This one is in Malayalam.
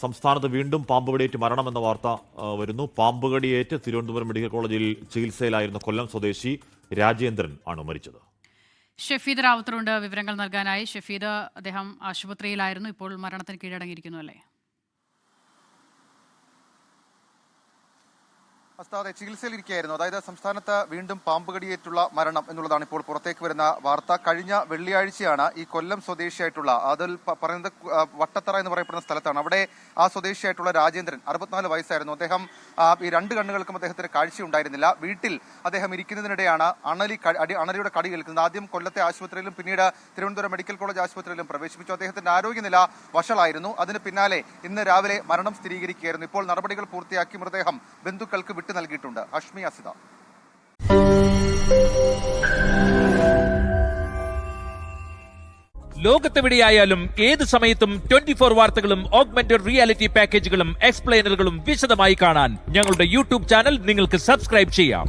സംസ്ഥാനത്ത് വീണ്ടും പാമ്പുകടിയേറ്റ് മരണമെന്ന വാർത്ത വരുന്നു. പാമ്പുകടിയേറ്റ് തിരുവനന്തപുരം മെഡിക്കൽ കോളേജിൽ ചികിത്സയിലായിരുന്ന കൊല്ലം സ്വദേശി രാജേന്ദ്രൻ ആണ് മരിച്ചത്. ഷഫീദ് റാവുത്തറുണ്ട് വിവരങ്ങൾ നൽകാനായി. ഷഫീദ്, അദ്ദേഹം ആശുപത്രിയിലായിരുന്നു, ഇപ്പോൾ മരണത്തിന് കീഴടങ്ങിയിരിക്കുന്നു അല്ലേ? അതെ, ചികിത്സയിലിരിക്കുകയായിരുന്നു. അതായത് സംസ്ഥാനത്ത് വീണ്ടും പാമ്പുകടിയേറ്റുള്ള മരണം എന്നുള്ളതാണ് ഇപ്പോൾ പുറത്തേക്ക് വരുന്ന വാർത്ത. കഴിഞ്ഞ വെള്ളിയാഴ്ചയാണ് ഈ കൊല്ലം സ്വദേശിയായിട്ടുള്ള, അതിൽ പറയുന്നത് വട്ടത്തറ എന്ന് പറയപ്പെടുന്ന സ്ഥലത്താണ്, അവിടെ ആ സ്വദേശിയായിട്ടുള്ള രാജേന്ദ്രൻ 64 വയസ്സായിരുന്നു. അദ്ദേഹം ഈ രണ്ട് കണ്ണുകൾക്കും അദ്ദേഹത്തിന് കാഴ്ചയുണ്ടായിരുന്നില്ല. വീട്ടിൽ അദ്ദേഹം ഇരിക്കുന്നതിനിടെയാണ് അണലിയുടെ കടി കേൾക്കുന്നത്. ആദ്യം കൊല്ലത്തെ ആശുപത്രിയിലും പിന്നീട് തിരുവനന്തപുരം മെഡിക്കൽ കോളേജ് ആശുപത്രിയിലും പ്രവേശിപ്പിച്ചു. അദ്ദേഹത്തിന്റെ ആരോഗ്യനില വഷളായിരുന്നു. അതിന് പിന്നാലെ ഇന്ന് രാവിലെ മരണം സ്ഥിരീകരിക്കുകയായിരുന്നു. ഇപ്പോൾ നടപടികൾ പൂർത്തിയാക്കി മൃതദേഹം ബന്ധുക്കൾക്ക് വിട്ടു നൽകിയിട്ടുണ്ട്. ഹഷ്മി അസിത. ലോകത്തെവിടെയായാലും ഏത് സമയത്തും 24 വാർത്തകളും ഓഗ്മെന്റഡ് റിയാലിറ്റി പാക്കേജുകളും എക്സ്പ്ലെയിനറുകളും വിശദമായി കാണാൻ ഞങ്ങളുടെ യൂട്യൂബ് ചാനൽ നിങ്ങൾക്ക് സബ്സ്ക്രൈബ് ചെയ്യാം.